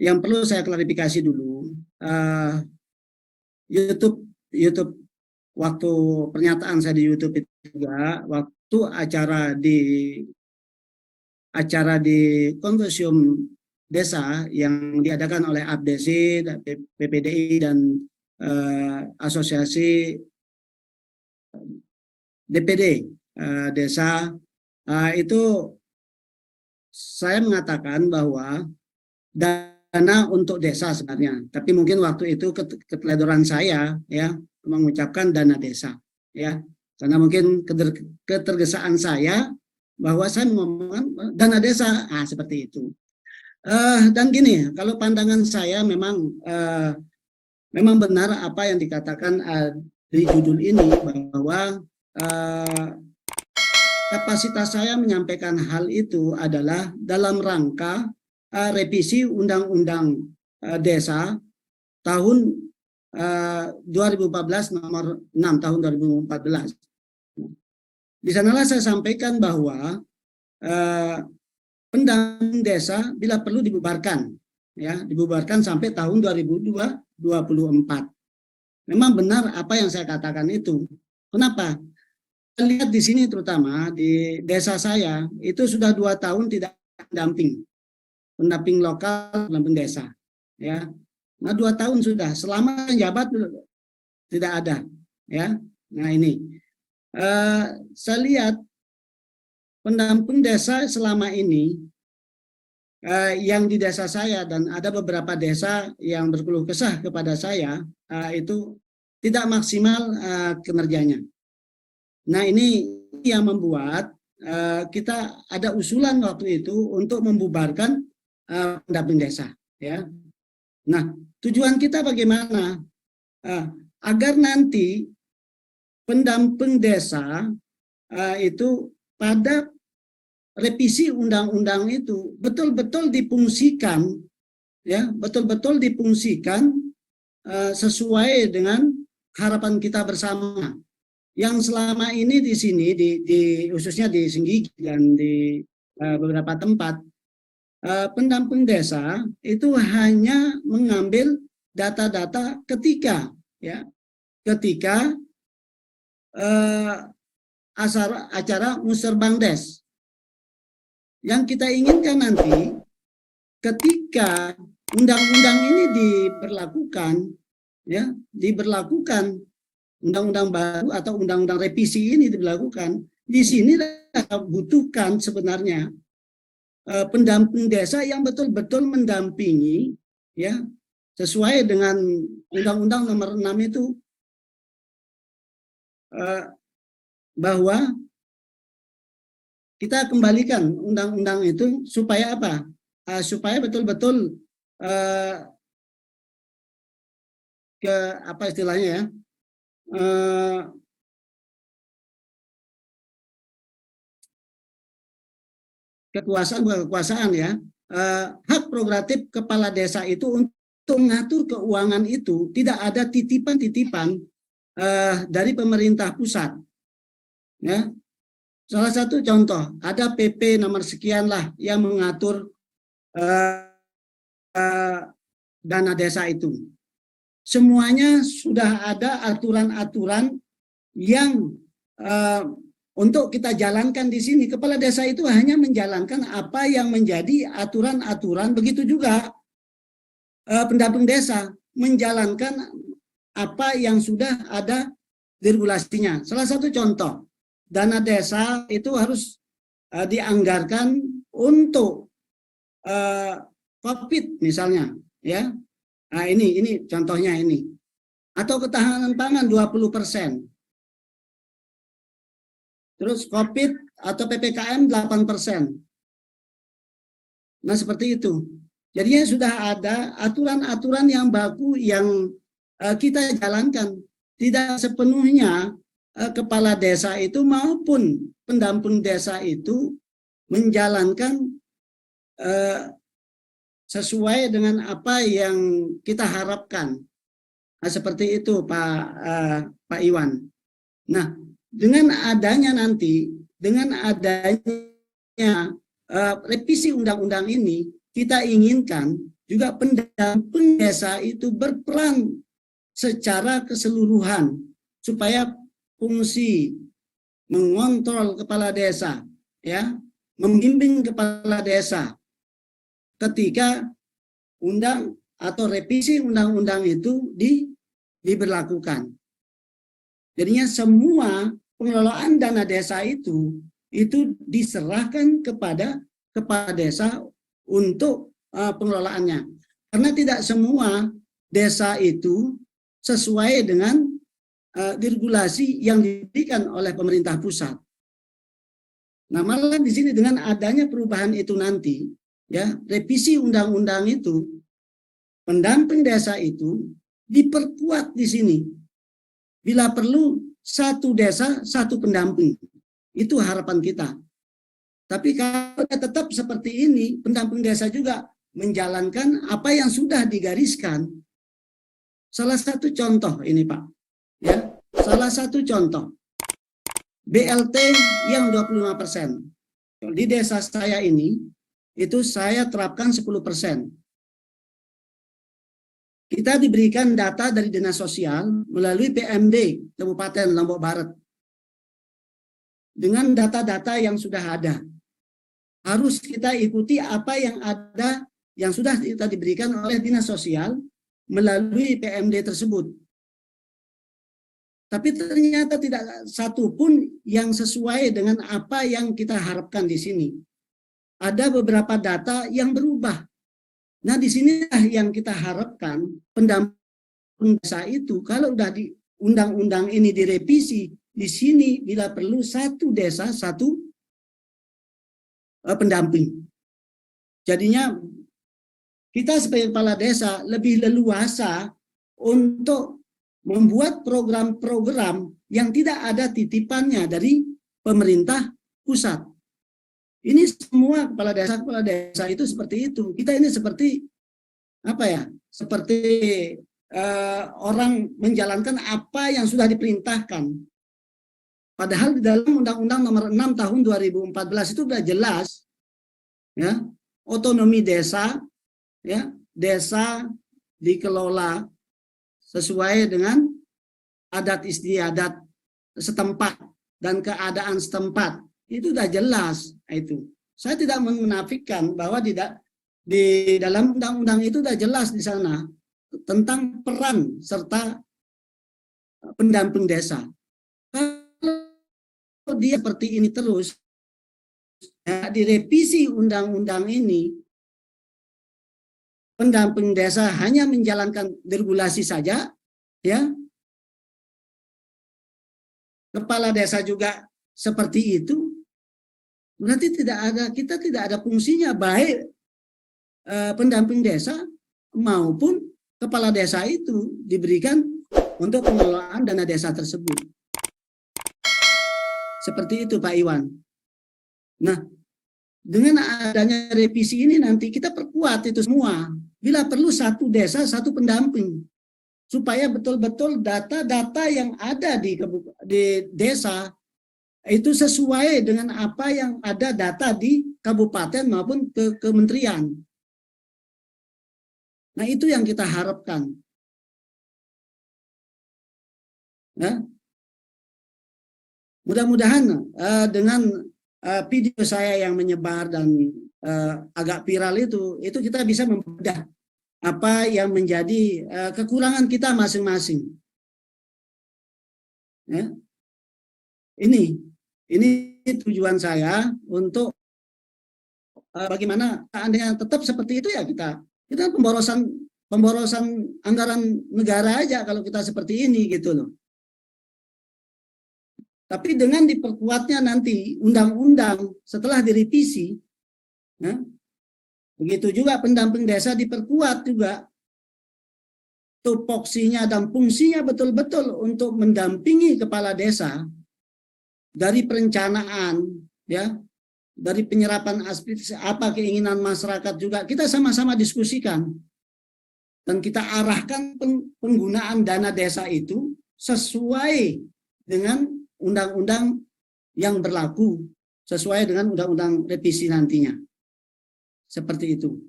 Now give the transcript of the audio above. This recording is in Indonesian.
yang perlu saya klarifikasi dulu, YouTube waktu pernyataan saya di YouTube itu juga waktu acara di konsorsium desa yang diadakan oleh APDC, PPDI dan asosiasi DPD desa, itu saya mengatakan bahwa dana untuk desa sebenarnya, tapi mungkin waktu itu keteledoran saya ya mengucapkan dana desa ya, karena mungkin ketergesaan saya bahwa saya ngomong dana desa, seperti itu. Dan gini, kalau pandangan saya memang benar apa yang dikatakan di judul ini, bahwa kapasitas saya menyampaikan hal itu adalah dalam rangka revisi Undang-Undang Desa tahun 2014 nomor 6 tahun 2014. Di sanalah saya sampaikan bahwa pendamping desa bila perlu dibubarkan, ya, dibubarkan sampai tahun 2024. Memang benar apa yang saya katakan itu. Kenapa? Lihat di sini terutama di desa saya itu sudah 2 tahun tidak pendamping lokal, pendamping desa, ya. Nah 2 tahun sudah, selama jabat tidak ada, ya. Nah ini saya lihat pendamping desa selama ini yang di desa saya, dan ada beberapa desa yang berkeluh kesah kepada saya, itu tidak maksimal kinerjanya. Nah ini yang membuat kita ada usulan waktu itu untuk membubarkan pendamping desa, ya. Nah tujuan kita bagaimana agar nanti pendamping desa itu pada revisi undang-undang itu betul-betul difungsikan, ya, betul-betul difungsikan sesuai dengan harapan kita bersama. Yang selama ini di sini khususnya di Senggigi dan di beberapa tempat, pendamping desa itu hanya mengambil data-data ketika acara Musserbangdes. Yang kita inginkan nanti ketika undang-undang ini diberlakukan undang-undang baru atau undang-undang revisi ini diberlakukan, di sini butuhkan sebenarnya pendamping desa yang betul-betul mendampingi, ya, sesuai dengan Undang-Undang Nomor 6 itu, bahwa kita kembalikan undang-undang itu supaya apa? Supaya betul-betul ke apa istilahnya ya? Kekuasaan ya, hak prerogatif kepala desa itu untuk mengatur keuangan itu tidak ada titipan-titipan dari pemerintah pusat, ya. Salah satu contoh, ada PP nomor sekian lah yang mengatur dana desa itu. Semuanya sudah ada aturan-aturan yang untuk kita jalankan di sini. Kepala desa itu hanya menjalankan apa yang menjadi aturan-aturan, begitu juga pendamping desa menjalankan apa yang sudah ada regulasinya. Salah satu contoh, dana desa itu harus dianggarkan untuk COVID misalnya, ya. Nah ini contohnya ini. Atau ketahanan pangan 20%. Terus COVID atau PPKM 8%. Nah seperti itu. Jadinya sudah ada aturan-aturan yang baku yang kita jalankan. Tidak sepenuhnya kepala desa itu maupun pendamping desa itu menjalankan sesuai dengan apa yang kita harapkan. Nah, seperti itu Pak Iwan. Nah, dengan adanya revisi undang-undang ini, kita inginkan juga pendamping desa itu berperan secara keseluruhan supaya fungsi mengontrol kepala desa, ya, membimbing kepala desa ketika undang atau revisi undang-undang itu diberlakukan. Jadinya semua pengelolaan dana desa itu diserahkan kepada kepala desa untuk pengelolaannya. Karena tidak semua desa itu sesuai dengan regulasi yang diberikan oleh pemerintah pusat. Nah, malah di sini dengan adanya perubahan itu nanti, ya, revisi undang-undang itu, pendamping desa itu diperkuat di sini. Bila perlu satu desa, satu pendamping. Itu harapan kita. Tapi kalau tetap seperti ini, pendamping desa juga menjalankan apa yang sudah digariskan. Salah satu contoh ini, Pak. Ya, salah satu contoh. BLT yang 25%. Di desa saya ini, itu saya terapkan 10%. Kita diberikan data dari Dinas Sosial melalui PMD Kabupaten Lombok Barat. Dengan data-data yang sudah ada. Harus kita ikuti apa yang ada, yang sudah kita diberikan oleh Dinas Sosial melalui PMD tersebut. Tapi ternyata tidak satu pun yang sesuai dengan apa yang kita harapkan di sini. Ada beberapa data yang berubah. Nah, di sinilah yang kita harapkan pendamping desa itu, kalau udah di undang-undang ini direvisi, di sini bila perlu satu desa, satu pendamping. Jadinya kita sebagai kepala desa lebih leluasa untuk membuat program-program yang tidak ada titipannya dari pemerintah pusat. Ini semua kepala desa itu seperti itu. Kita ini seperti apa ya? Seperti orang menjalankan apa yang sudah diperintahkan. Padahal di dalam Undang-Undang Nomor 6 Tahun 2014 itu sudah jelas, ya, otonomi desa, ya, desa dikelola sesuai dengan adat istiadat setempat dan keadaan setempat. Itu sudah jelas itu. Saya tidak menafikan bahwa di dalam undang-undang itu sudah jelas di sana tentang peran serta pendamping desa. Kalau dia seperti ini terus, ya, direvisi undang-undang ini, pendamping desa hanya menjalankan regulasi saja, ya. Kepala desa juga seperti itu. Berarti kita tidak ada fungsinya, baik pendamping desa maupun kepala desa itu diberikan untuk pengelolaan dana desa tersebut. Seperti itu, Pak Iwan. Nah, dengan adanya revisi ini nanti kita perkuat itu semua. Bila perlu satu desa, satu pendamping. Supaya betul-betul data-data yang ada di desa itu sesuai dengan apa yang ada data di kabupaten maupun ke kementerian. Nah, itu yang kita harapkan. Ya. Mudah-mudahan dengan video saya yang menyebar dan agak viral itu kita bisa membedah apa yang menjadi kekurangan kita masing-masing. Ya. Ini tujuan saya untuk bagaimana seandainya tetap seperti itu, ya kita pemborosan anggaran negara aja kalau kita seperti ini gitu loh. Tapi dengan diperkuatnya nanti undang-undang setelah direvisi, ya, begitu juga pendamping desa diperkuat juga tupoksinya dan fungsinya betul-betul untuk mendampingi kepala desa dari perencanaan, ya, dari penyerapan aspirasi, apa keinginan masyarakat juga kita sama-sama diskusikan dan kita arahkan penggunaan dana desa itu sesuai dengan undang-undang yang berlaku, sesuai dengan undang-undang revisi nantinya. Seperti itu.